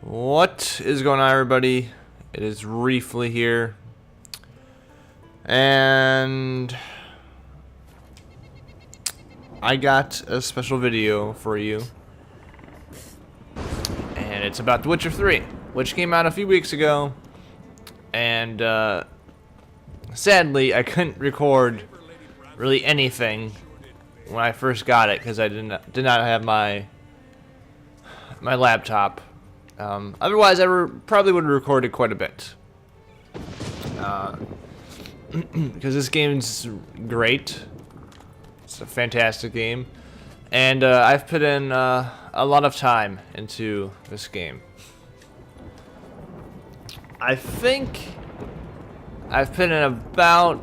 What is going on, everybody? It is Reefly here, and I got a special video for you, and it's about The Witcher 3, which came out a few weeks ago, and sadly I couldn't record really anything when I first got it because I did not have my laptop. Otherwise, I probably would have recorded quite a bit. Because this game's great. It's a fantastic game. And I've put in a lot of time into this game. I think I've put in about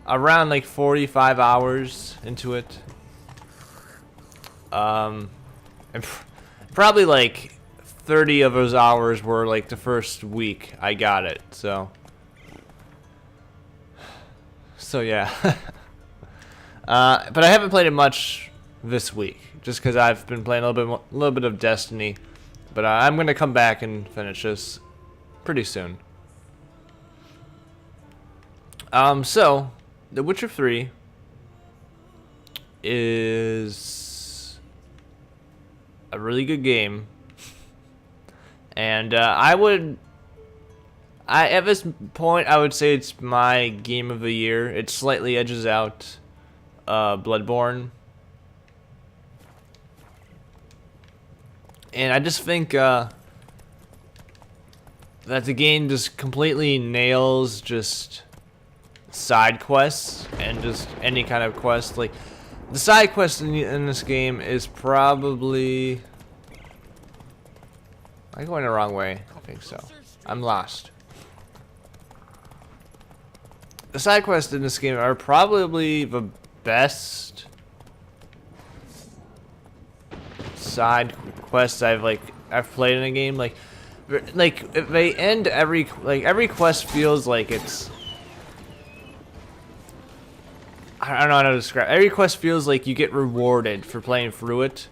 around like 45 hours into it. And probably like 30 of those hours were like the first week I got it, so yeah. But I haven't played it much this week, just because I've been playing a little bit of Destiny. But I'm gonna come back and finish this pretty soon. So The Witcher 3 is a really good game, and at this point I would say it's my game of the year. It slightly edges out Bloodborne, and I just think that the game just completely nails just side quests and just any kind of quest. Like, the side quest in this game is probably... Am I going the wrong way? I think so. I'm lost. The side quests in this game are probably the best side quests I've played in a game. Like if they end every quest feels like it's... I don't know how to describe. Every quest feels like you get rewarded for playing through it.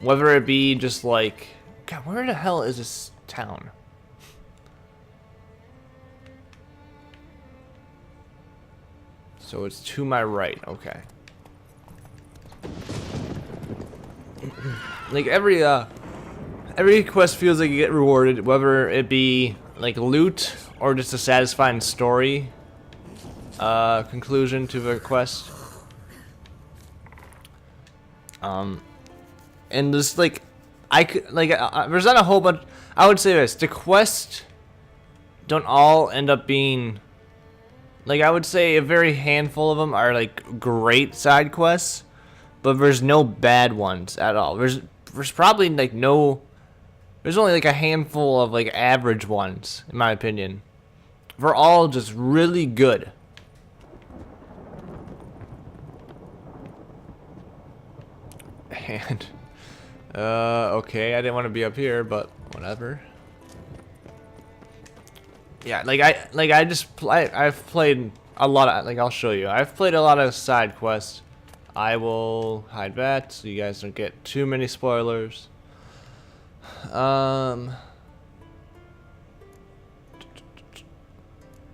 Whether it be just like... God, where the hell is this town? So it's to my right. Okay. Like every quest feels like you get rewarded, whether it be like loot or just a satisfying story conclusion to the quest. And just like there's not a whole bunch. I would say this: the quests don't all end up being like, I would say a very handful of them are like great side quests, but there's no bad ones at all. There's probably like no. There's only like a handful of like average ones, in my opinion. They're all just really good. And okay, I didn't want to be up here, but whatever. Yeah, I've played a lot of, like, I'll show you. I've played a lot of side quests. I will hide that so you guys don't get too many spoilers. Don't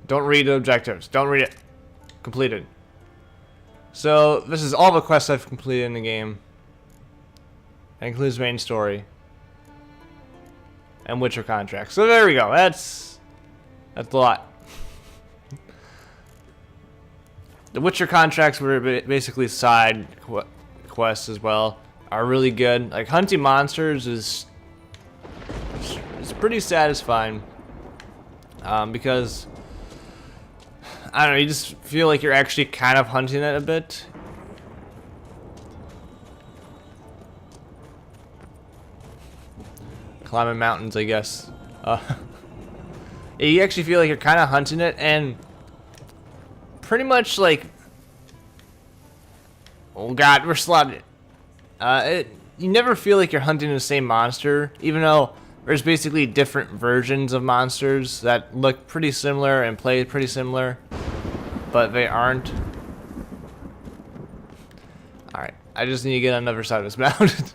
read the objectives. Don't read it. Completed. So this is all the quests I've completed in the game. That includes main story and Witcher contracts. So there we go. That's a lot. The Witcher contracts were basically side quests as well. Are really good. Like, hunting monsters is pretty satisfying. Because I don't know, you just feel like you're actually kind of hunting it a bit. Climbing mountains, I guess. You actually feel like you're kind of hunting it, and pretty much like... Oh god, we're slotted. You never feel like you're hunting the same monster, even though there's basically different versions of monsters that look pretty similar and play pretty similar, but they aren't. Alright, I just need to get on the other side of this mountain.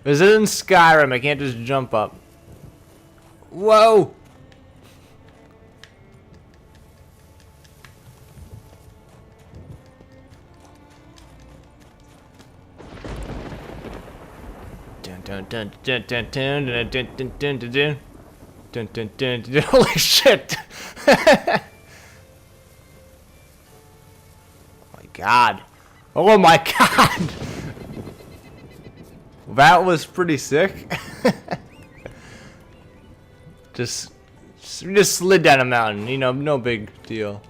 Is it in Skyrim? I can't just jump up. Whoa! Dun dun dun dun dun dun dun dun dun dun dun dun. Dun, dun, dun, dun. Holy shit! Oh my god. Oh my god! That was pretty sick. just slid down a mountain, you know, no big deal.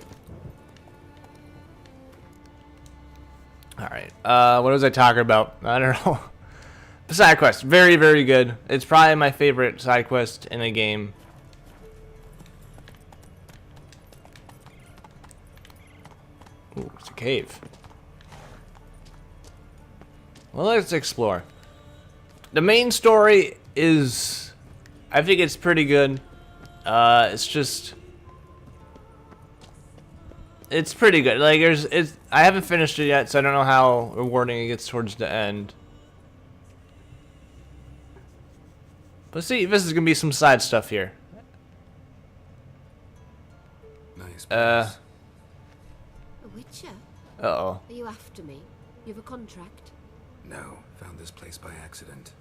Alright, what was I talking about? I don't know. The side quest, very, very good. It's probably my favorite side quest in a game. Ooh, it's a cave. Well, let's explore. The main story is, I think it's pretty good. It's just, it's pretty good. Like, I haven't finished it yet, so I don't know how rewarding it gets towards the end. But see, this is gonna be some side stuff here. Nice. A Witcher? Uh-oh. Are you after me? You have a contract? No, found this place by accident.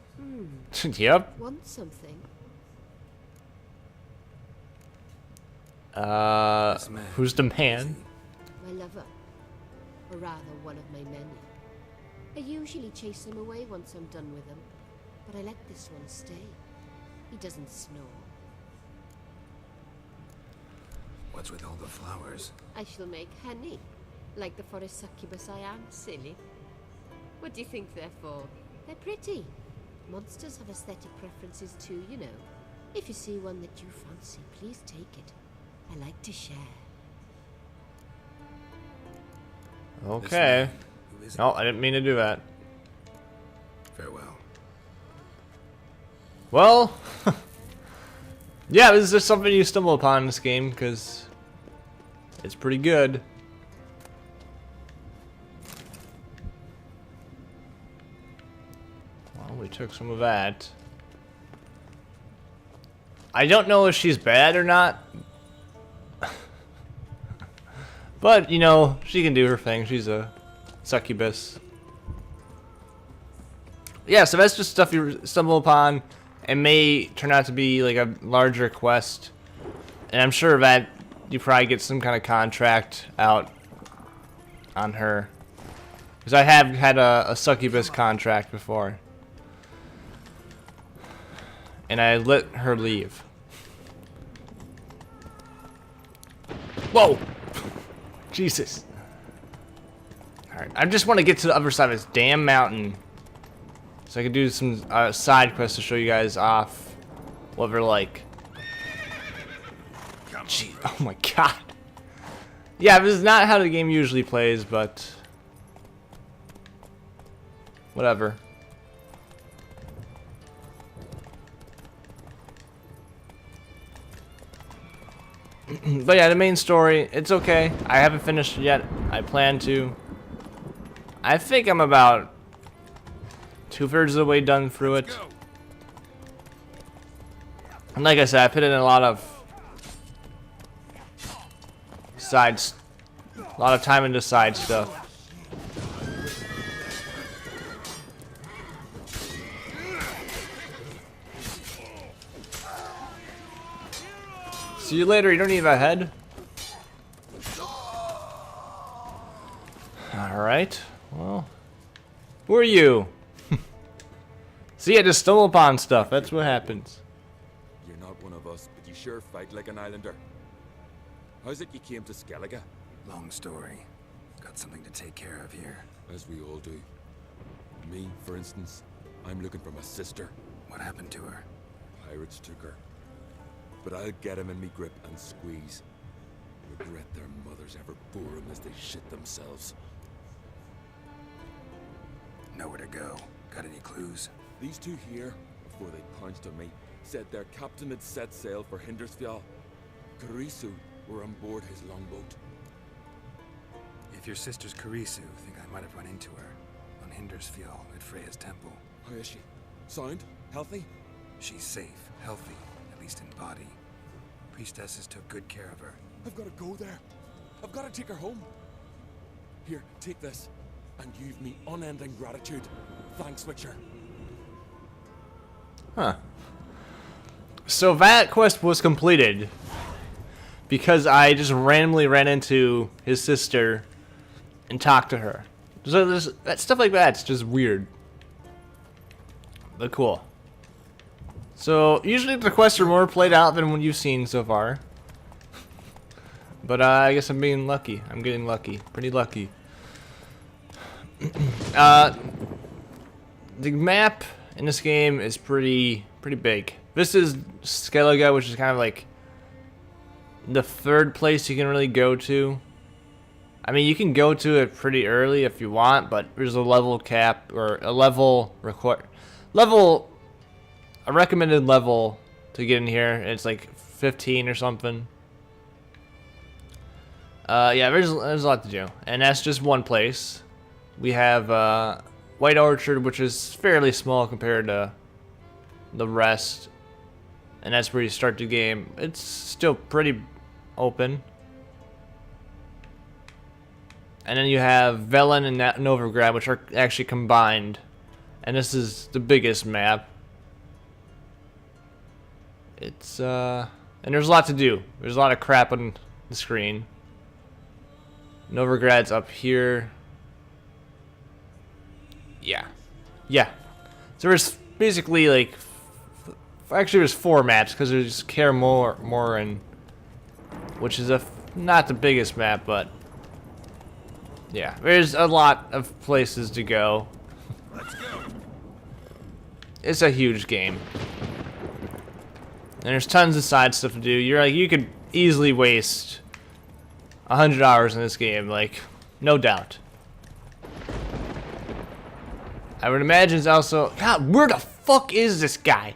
Yep. Want something? This man, Who's the man? My lover. Or rather, one of my many. I usually chase him away once I'm done with him, but I let this one stay. He doesn't snore. What's with all the flowers? I shall make honey, like the forest succubus I am, silly. What do you think they're for? They're pretty. Monsters have aesthetic preferences too, you know. If you see one that you fancy, please take it. I like to share. This Okay. man, who is it? No, I didn't mean to do that. Farewell. Well, yeah, this is just something you stumble upon in this game because it's pretty good. Well, we took some of that. I don't know if she's bad or not. But, you know, she can do her thing. She's a succubus. Yeah, so that's just stuff you stumble upon. It may turn out to be like a larger quest. And I'm sure that you probably get some kind of contract out on her. Because I have had a succubus contract before. And I let her leave. Whoa! Jesus. Alright, I just want to get to the other side of this damn mountain. So I can do some side quests to show you guys off what they're like. Gee, oh my god. Yeah, this is not how the game usually plays, but whatever. But yeah, the main story, it's okay. I haven't finished it yet. I plan to. I think I'm about 2/3 of the way done through it. And like I said, I put in a lot of time into side stuff. See you later, you don't need a head. Alright, well. Who are you? See, I just stumble upon stuff, that's what happens. You're not one of us, but you sure fight like an islander. How's it you came to Skellige? Long story. Got something to take care of here. As we all do. Me, for instance, I'm looking for my sister. What happened to her? Pirates took her. But I'll get him in me grip and squeeze. Regret their mothers ever bore him as they shit themselves. Nowhere to go. Got any clues? These two here, before they pounced on me, said their captain had set sail for Hindersfjall. Karisu were on board his longboat. If your sister's Karisu, think I might have run into her on Hindersfjall at Freya's temple. How is she? Sound? Healthy? She's safe, healthy, at least in body. Priestesses took good care of her. I've got to go there. I've got to take her home. Here, take this. And you've me unending gratitude. Thanks, Witcher. Huh. So that quest was completed because I just randomly ran into his sister and talked to her. So that stuff like that's just weird. But cool. So usually the quests are more played out than what you've seen so far. But I guess I'm being lucky. I'm getting lucky. Pretty lucky. The map in this game is pretty big. This is Skellige, which is kind of like the third place you can really go to. I mean, you can go to it pretty early if you want, but there's a level cap or a a recommended level to get in here. It's like 15 or something. Yeah, there's a lot to do, and that's just one place. We have White Orchard, which is fairly small compared to the rest, and that's where you start the game. It's still pretty open. And then you have Velen and Novigrad, which are actually combined, and this is the biggest map. It's and there's a lot to do. There's a lot of crap on the screen. Novigrad's up here. Yeah. So there's basically like, actually there's 4 maps because there's Kaer Morhen, which is not the biggest map, but yeah, there's a lot of places to go. Let's go. It's a huge game, and there's tons of side stuff to do. You could easily waste 100 hours in this game, like, no doubt. I would imagine it's also... God, where the fuck is this guy?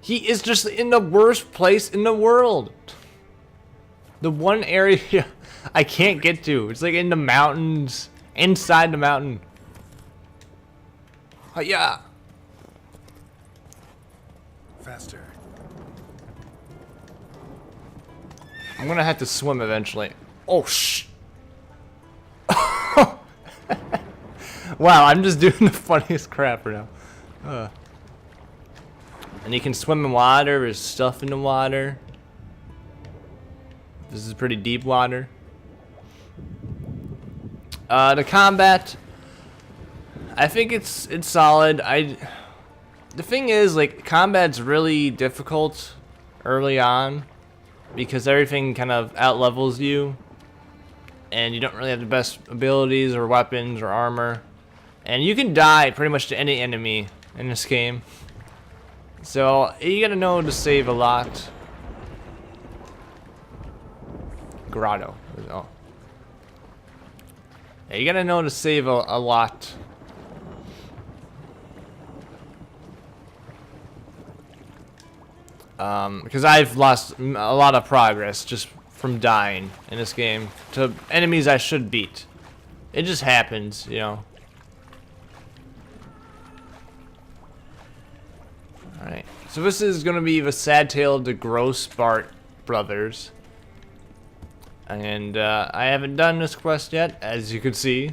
He is just in the worst place in the world. The one area I can't get to. It's like in the mountains. Inside the mountain. Oh, yeah. Faster. I'm gonna have to swim eventually. Oh, shh. Wow, I'm just doing the funniest crap right now. And you can swim in water. There's stuff in the water. This is pretty deep water. The combat, I think it's solid. The thing is, like, combat's really difficult early on because everything kind of outlevels you, and you don't really have the best abilities or weapons or armor. And you can die pretty much to any enemy in this game. So you gotta know to save a lot. Grotto. Oh. Yeah, you gotta know to save a lot. Because I've lost a lot of progress just from dying in this game to enemies I should beat. It just happens, you know. Alright, so this is going to be the sad tale of the Grossbart brothers. And I haven't done this quest yet, as you can see.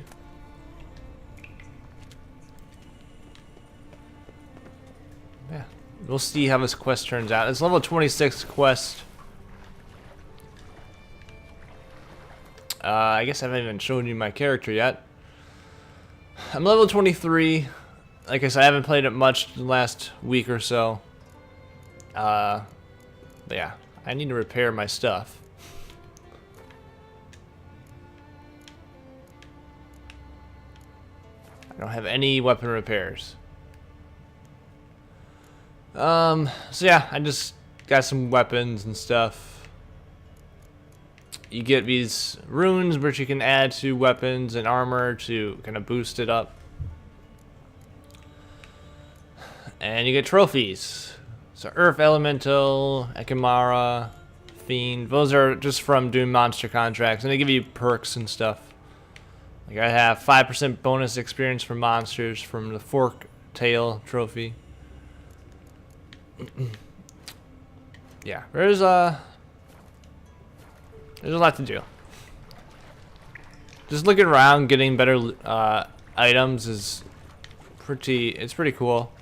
Yeah, we'll see how this quest turns out. It's level 26 quest. I guess I haven't even shown you my character yet. I'm level 23. Like I said, I haven't played it much the last week or so. But yeah, I need to repair my stuff. I don't have any weapon repairs. So yeah, I just got some weapons and stuff. You get these runes which you can add to weapons and armor to kind of boost it up. And you get trophies. So Earth Elemental, Ekimara, Fiend. Those are just from doing monster contracts, and they give you perks and stuff. Like I have 5% bonus experience for monsters from the Fork Tail trophy. Yeah, there's a lot to do. Just looking around, getting better items is it's pretty cool.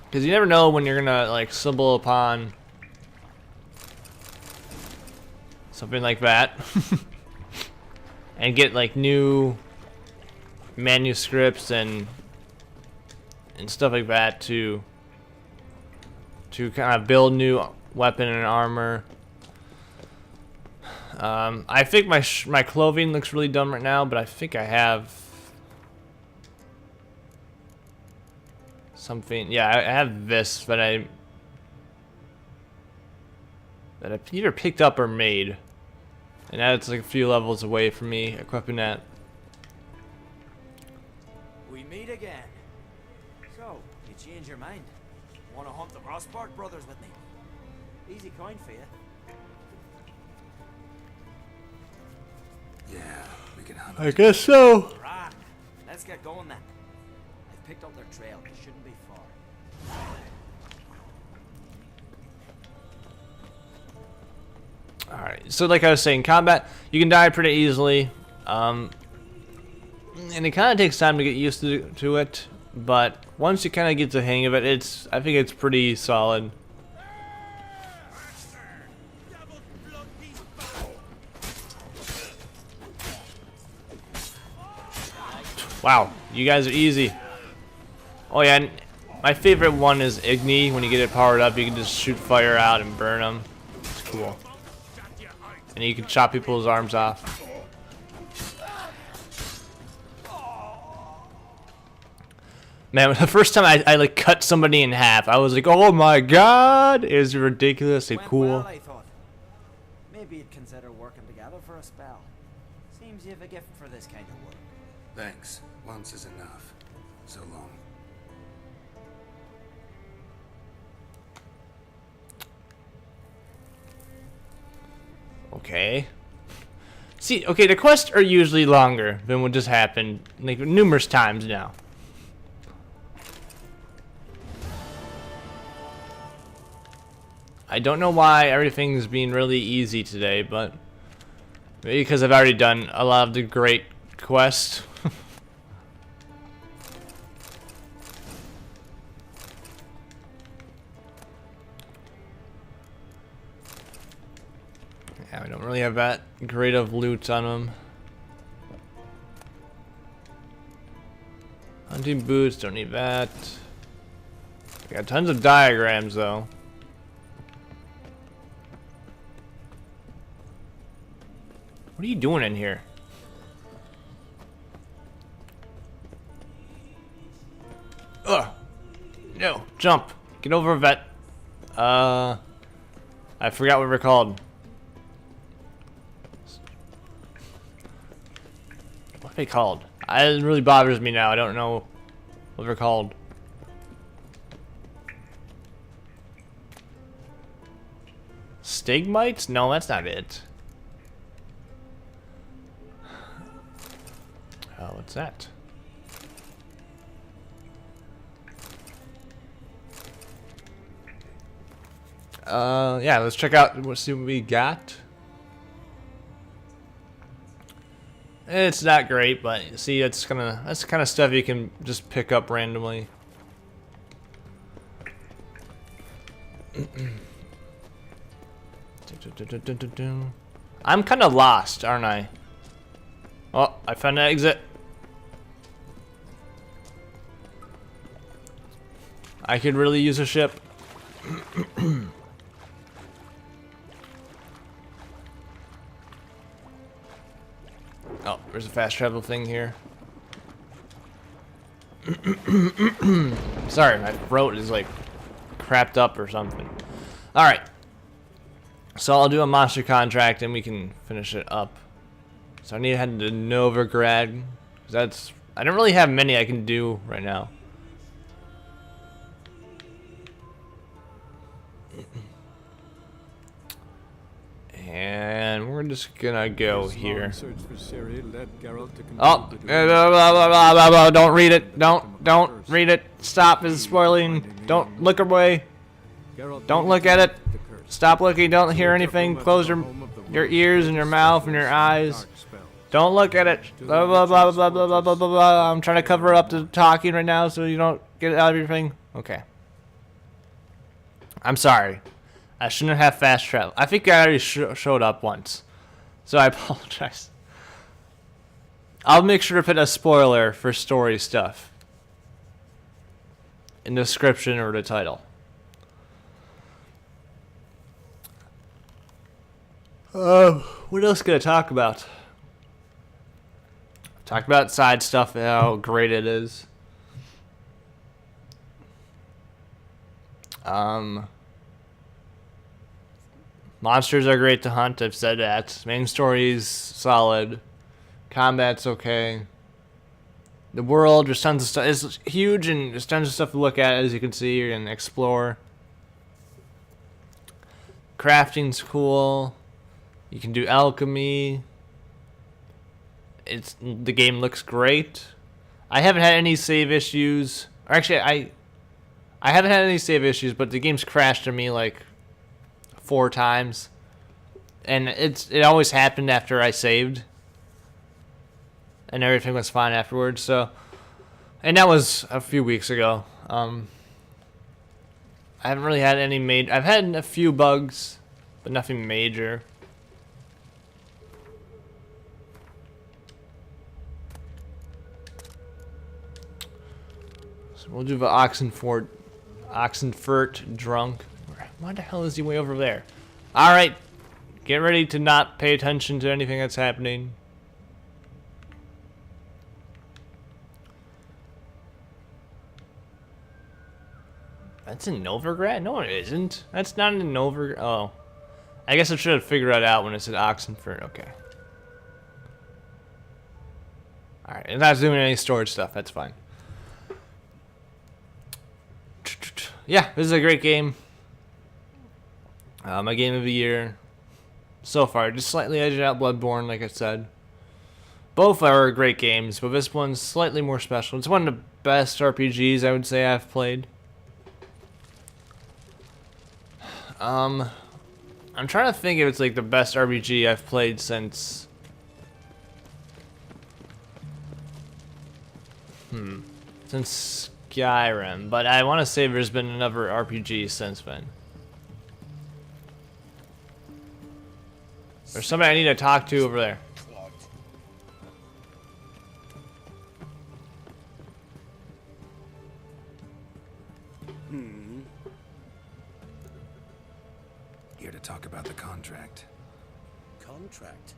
Because you never know when you're gonna like stumble upon something like that. And get like new manuscripts and stuff like that to kind of build new weapon and armor. I think my clothing looks really dumb right now, but I think I have something. Yeah, I have this that I either picked up or made. And that's like a few levels away from me equipping that. We meet again. So, you change your mind? Want to hunt the Rossbart brothers with me? Easy coin for you. Yeah, we can hunt. I guess so. Right. Let's get going then. I've picked up their trail. It shouldn't be far. Alright, so like I was saying, combat, you can die pretty easily. And it kind of takes time to get used to it. But once you kind of get the hang of it, I think it's pretty solid. Wow, you guys are easy. Oh yeah, and my favorite one is Igni. When you get it powered up, you can just shoot fire out and burn them. It's cool. And you can chop people's arms off. Man, the first time I like cut somebody in half, I was like, oh my god, it was ridiculously Went cool. well, I thought. Maybe you'd consider working together for a spell. Seems you have a gift for this kind of work. Thanks. Once is enough. So long. Okay. See, okay, the quests are usually longer than what just happened, like numerous times now. I don't know why everything's being really easy today, but maybe because I've already done a lot of the great quests. Yeah, we don't really have that great of loot on them. Hunting boots, don't need that. We got tons of diagrams though. What are you doing in here? Ugh! No, jump! Get over, vet. I forgot what we're called. What are they called? It really bothers me now. I don't know what they're called. Stigmites? No, that's not it. Oh, what's that? Yeah, let's check out, let's see what we got. It's not great, but see, that's kind of stuff you can just pick up randomly. I'm kind of lost, aren't I? Oh, I found an exit. I could really use a ship. Oh, there's a fast travel thing here. Sorry, my throat is like crapped up or something. Alright. So I'll do a monster contract and we can finish it up. So I need to head to Novigrad. I don't really have many I can do right now. And we're we're just gonna go here. Search for Ciri led Geralt to Oh, conclude blah, blah, blah, blah, blah, blah. Don't read it. Don't read it. Stop, it's spoiling. Don't look away. Geralt Don't needed look to at it. lift the curse. Stop looking. Don't hear He took anything. Uma to Close the your home of the your Word ears and your mouth and your eyes. dark spells. Don't look at it. Blah blah blah blah blah blah blah blah blah. I'm trying to cover up the talking right now so you don't get it out of your thing. Okay. I'm sorry. I shouldn't have fast travel. I think I already showed up once, so I apologize. I'll make sure to put a spoiler for story stuff in the description or the title. What else can I talk about? Talk about side stuff, how great it is. Monsters are great to hunt, I've said that. Main story's solid. Combat's okay. The world, there's tons of stuff. It's huge and there's tons of stuff to look at, as you can see and explore. Crafting's cool. You can do alchemy. The game looks great. I haven't had any save issues. Or actually, I haven't had any save issues, but the game's crashed on me like 4 times, and it always happened after I saved, and everything was fine afterwards. So, and that was a few weeks ago. I haven't really had any I've had a few bugs, but nothing major. So we'll do the Oxenfurt drunk. Why the hell is he way over there? Alright. Get ready to not pay attention to anything that's happening. That's in Novigrad? No, it isn't. That's not in Novigrad. Oh. I guess I should have figured that out when it said Oxenfurt. Okay. Alright, it's not doing any storage stuff. That's fine. Yeah, this is a great game. My game of the year so far. Just slightly edged out Bloodborne, like I said. Both are great games, but this one's slightly more special. It's one of the best RPGs I would say I've played. I'm trying to think if it's like the best RPG I've played since... Since Skyrim, but I want to say there's been another RPG since then. There's somebody I need to talk to over there. Here to talk about the contract. Contract?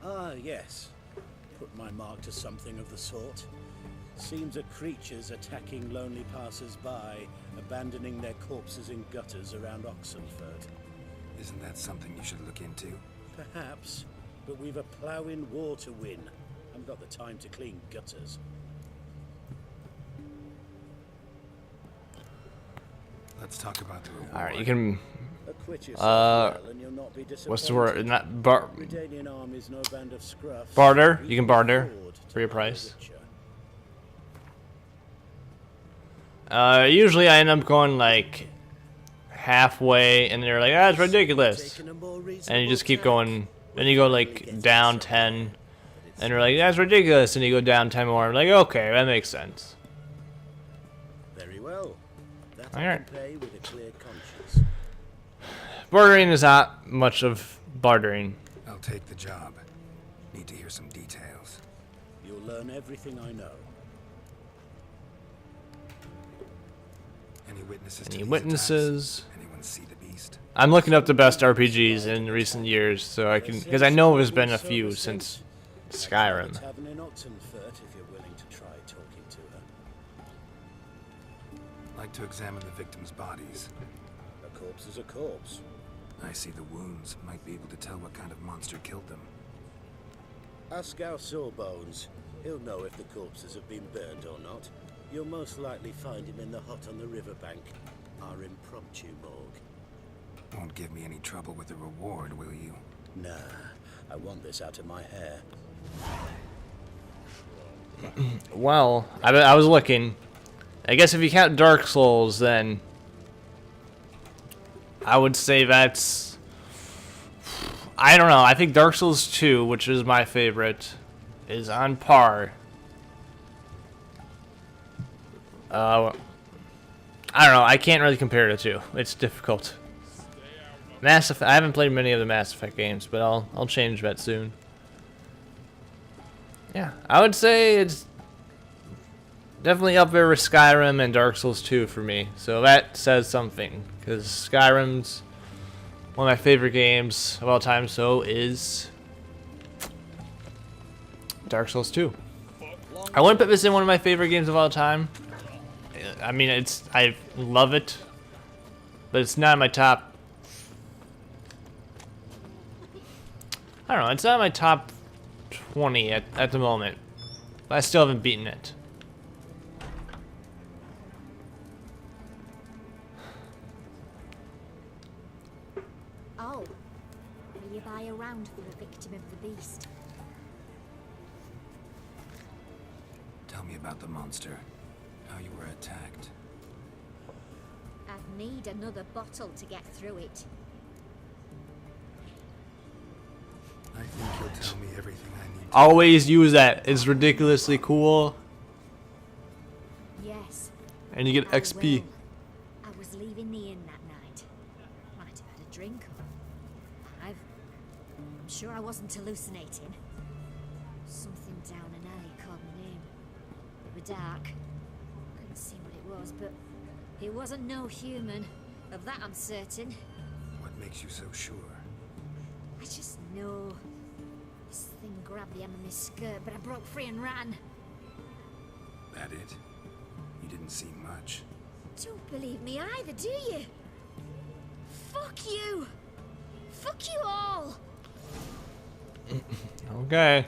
Ah, yes. Put my mark to something of the sort. Seems that creatures attacking lonely passers-by, abandoning their corpses in gutters around Oxenfurt. Isn't that something you should look into? Perhaps, but we've a ploughing war to win. I've got the time to clean gutters. Let's talk about the reward. Alright, you can... Acquit yourself well, and you'll not be What's the word? disappointed. Not Redanian army's no band of scruffs. barter? We You can barter afford to for your be price. richer. Usually I end up going like halfway, and they're like, "That's ridiculous," Taking a more and you reasonable just keep tack. going. Then you go like down 10, and they're like, "That's ridiculous," and you go down 10 more. I'm like, okay, that makes sense. Very well. That All I right. can pay with a clear conscience. Bartering is not much of bartering. I'll take the job. Need to hear some details. You'll learn everything I know. Any witnesses to Any these witnesses? attacks? Anyone see the beast? I'm looking up the best RPGs in recent years, so I can, because I know there's been a few since Skyrim. Tavern in Oxenfurt if you're willing to try talking to her. Like to examine the victims' bodies. A corpse is a corpse. I see the wounds. Might be able to tell what kind of monster killed them. Ask our Sawbones. He'll know if the corpses have been burned or not. You'll most likely find him in the hut on the riverbank, our impromptu morgue. Won't give me any trouble with the reward, will you? Nah, I want this out of my hair. Well, I was looking. I guess if you count Dark Souls, then I would say that's... I don't know. I think Dark Souls 2, which is my favorite, is on par. I don't know. I can't really compare the two. It's difficult. Mass Effect, I haven't played many of the Mass Effect games, but I'll change that soon. Yeah, I would say it's definitely up there with Skyrim and Dark Souls 2 for me. So that says something, because Skyrim's one of my favorite games of all time. So is Dark Souls 2. I wouldn't put this in one of my favorite games of all time. I mean, I love it, but it's not my top. I don't know. It's not my top 20 at the moment. But I still haven't beaten it. Oh, will you buy a round for the victim of the beast? Tell me about the monster. How you were attacked. I'd need another bottle to get through it. I think you'll tell me everything I need to. Always use that. It's ridiculously cool. Yes. And you get I XP. will. I was leaving the inn that night. Might have had a drink or 5. I'm sure I wasn't hallucinating. Something down an alley called my name. It was dark. Couldn't see what it was, but it wasn't no human. Of that I'm certain. What makes you so sure? I just know. This thing grabbed the hem of my skirt, but I broke free and ran. That it? You didn't see much. Don't believe me either, do you? Fuck you! Fuck you all! Okay.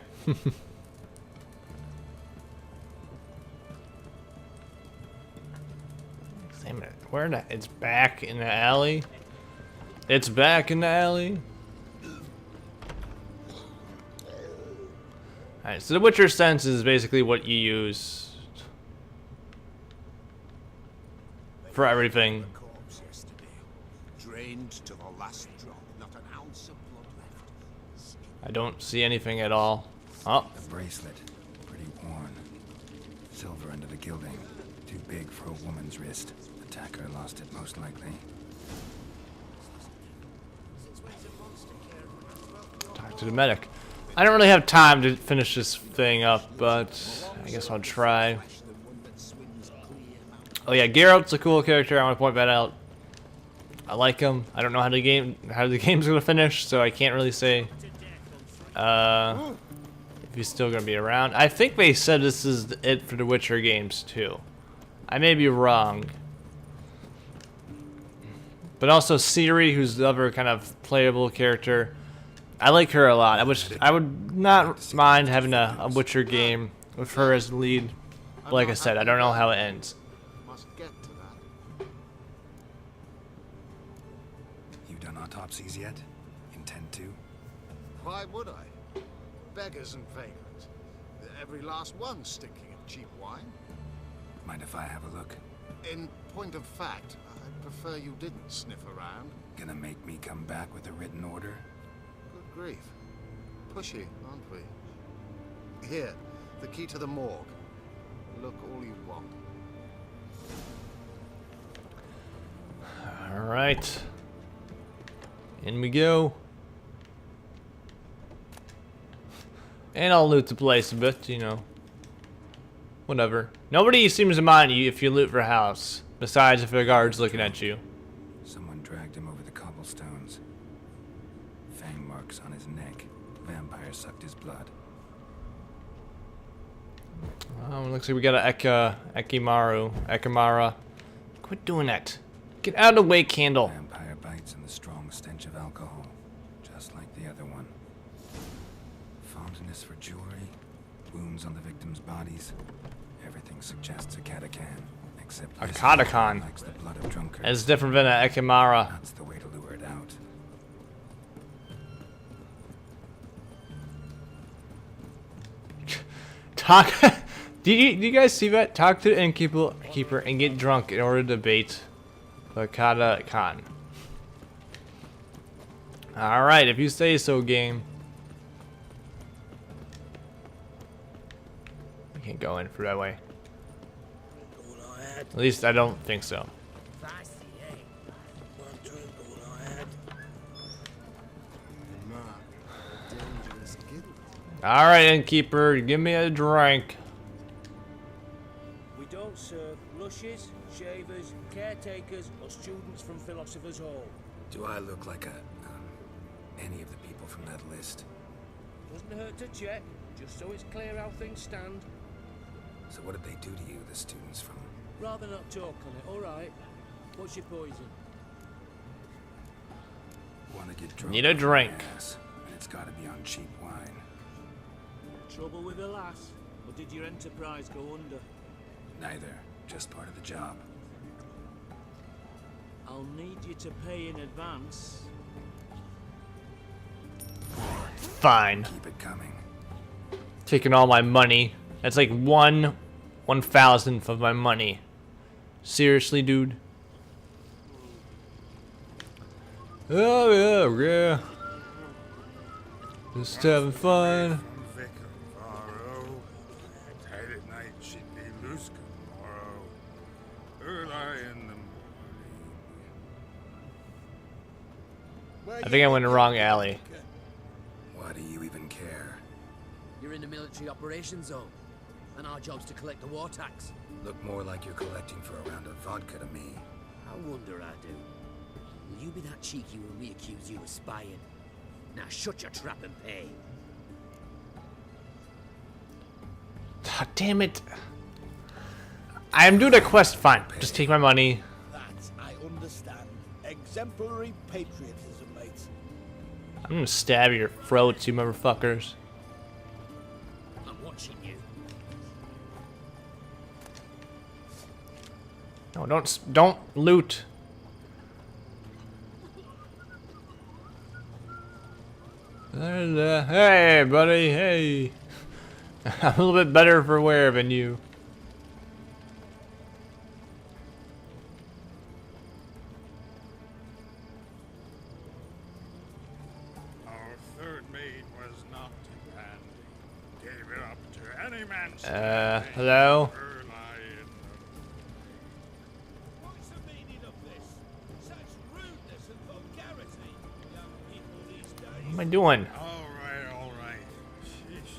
Damn it. Where the... It's back in the alley? It's back in the alley? Alright, so the Witcher sense is basically what you use for everything. The corpse yesterday, drained to the last drop, not an ounce of blood left. I don't see anything at all. Oh, The bracelet. Pretty worn. Silver under the gilding. Too big for a woman's wrist. Attacker lost it most likely. talk to the medic. I don't really have time to finish this thing up, but I guess I'll try. Oh yeah, Geralt's a cool character. I want to point that out. I like him. I don't know how the game's gonna finish, so I can't really say if he's still gonna be around. I think they said this is it for the Witcher games too. I may be wrong. But also Ciri, who's the other kind of playable character. I like her a lot. I would not mind having a Witcher game with her as the lead. But like I said, I don't know how it ends. Must get to that. You done autopsies yet? Intend to? Why would I? Beggars and vagrants. Every last one stinking of cheap wine. Mind if I have a look? In point of fact, I'd prefer you didn't sniff around. Gonna make me come back with a written order? Good grief. Pushy, aren't we? Here, the key to the morgue. Look all you want. Alright. In we go. And I'll loot the place a bit, you know. Whatever. Nobody seems to mind you if you loot for a house. Besides if a guard's looking at you. Someone dragged him over the cobblestones. Fang marks on his neck. Vampire sucked his blood. Oh, looks like we got a Ekimara. Quit doing that. Get out of the way, Candle. Vampire bites and the strong stench of alcohol. Just like the other one. Fondness for jewelry. Wounds on the victims' bodies. Everything suggests a catachan. Except A this catachan. likes the blood of drunkards. It's different than an Ekimara. That's the way to lure it out. Talk. Do you guys see that? Talk to the innkeeper and get drunk in order to bait Vakata Khan. Alright, if you say so, game. I can't go in through that way. All I had. At least I don't think so. Fancy, eh? One drink, all I had. Dangerous guild. Alright, innkeeper, give me a drink. We don't serve lushes, shavers, caretakers, or students from Philosopher's Hall. Do I look like any of the people from that list? Doesn't hurt to check, just so it's clear how things stand. So what did they do to you, the students from... Rather not talk on it, alright? What's your poison? Want to get drunk? Need a drink. Yes, and it's got to be on cheap wine. Trouble with the lass? Or did your enterprise go under? Neither. Just part of the job. I'll need you to pay in advance. Fine. Keep it coming. Taking all my money. That's like 1/1000th of my money. Seriously, dude? Oh, yeah. Just having fun. I think I went in the wrong alley. Why do you even care? You're in the military operations zone, and our job's to collect the war tax. Look more like you're collecting for a round of vodka to me. I wonder I do. Will you be that cheeky when we accuse you of spying? Now shut your trap and pay. God damn it. I am doing a quest, fine. Just take my money. That I understand. Exemplary patriotism, mate. I'm gonna stab your throats, you motherfuckers. I'm watching you. No, don't loot. Hey, buddy, hey. I'm a little bit better for wear than you. Our third maid was not demanding. Gave it up to any man. Hello? What's the meaning of this? Such rudeness and vulgarity. Young people these days. What am I doing? All right. Sheesh.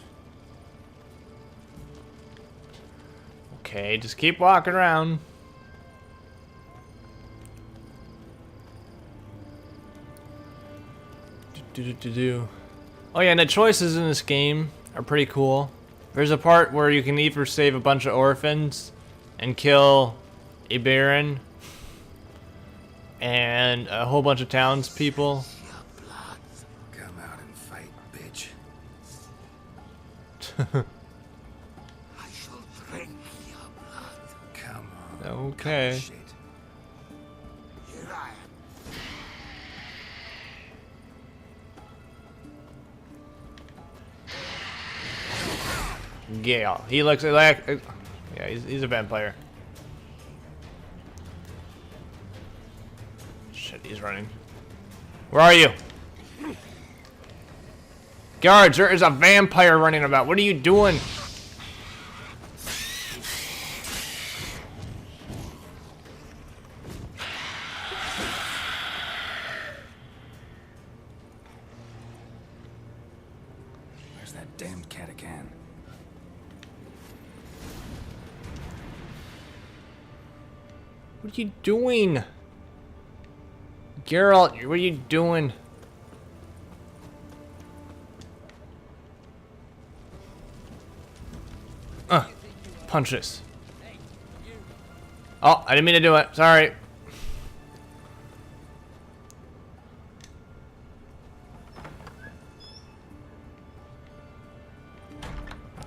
Okay, just keep walking around. Oh yeah, and the choices in this game are pretty cool. There's a part where you can either save a bunch of orphans and kill a baron and a whole bunch of townspeople. Come out and fight, bitch. I shall drink your blood. Come on. Okay. Shit. Here I am. Gale. He looks like... yeah, he's a vampire. Shit, he's running. Where are you? Guards, there is a vampire running about. What are you doing? Where's that damned Catacan? What are you doing? Geralt, what are you doing? Punch this. Oh, I didn't mean to do it. Sorry.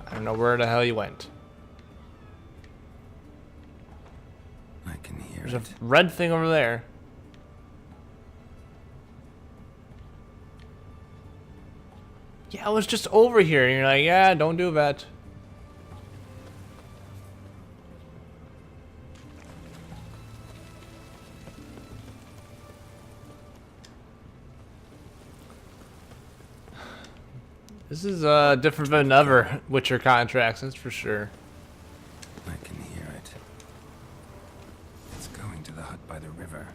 I don't know where the hell you went. I can hear There's a it. red thing over there. Yeah, I was just over here, and you're like, yeah, don't do that. This is different than other Witcher contracts, that's for sure. I can hear it. It's going to the hut by the river.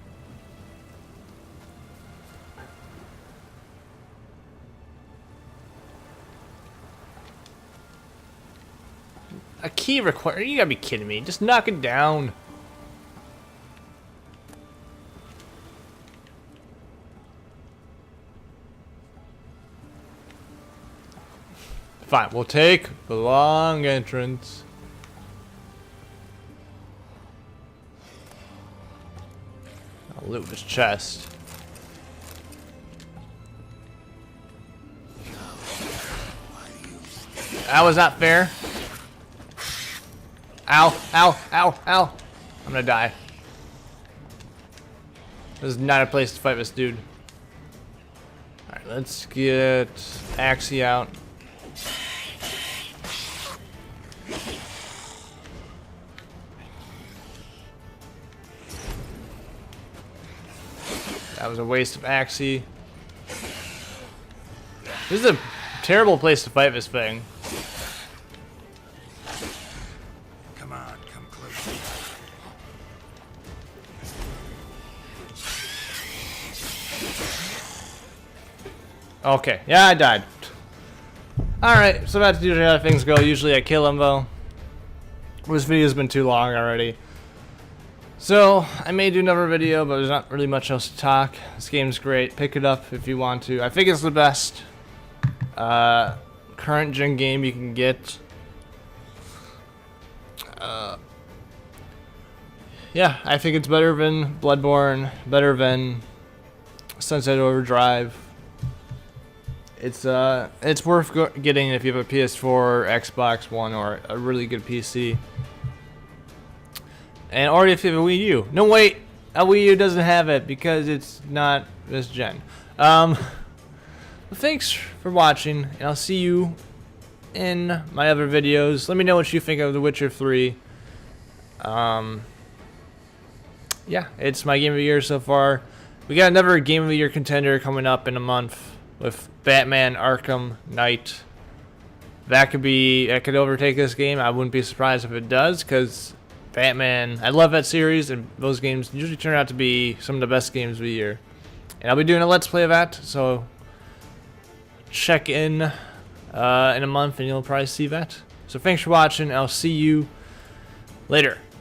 A key required? You gotta be kidding me. Just knock it down. Fine, we'll take the long entrance. I'll loot his chest. That was not fair. Ow, ow, ow, ow. I'm gonna die. This is not a place to fight this dude. Alright, let's get Axie out. That was a waste of Axie. This is a terrible place to fight this thing. Come on, come closer. Okay, yeah, I died. Alright, so that's usually how things go. Usually I kill him though. This video's been too long already. So, I may do another video, but there's not really much else to talk. This game's great. Pick it up if you want to. I think it's the best current gen game you can get. Yeah, I think it's better than Bloodborne, better than Sunset Overdrive. It's worth getting if you have a PS4 or Xbox One or a really good PC. And or if you have a Wii U. No, wait, a Wii U doesn't have it because it's not this gen. Well, thanks for watching, and I'll see you in my other videos. Let me know what you think of The Witcher 3. Yeah, it's my game of the year so far. We got another game of the year contender coming up in a month with Batman Arkham Knight. That could overtake this game. I wouldn't be surprised if it does, because Batman, I love that series, and those games usually turn out to be some of the best games of the year. And I'll be doing a Let's Play of that, so check in a month and you'll probably see that. So thanks for watching. I'll see you later.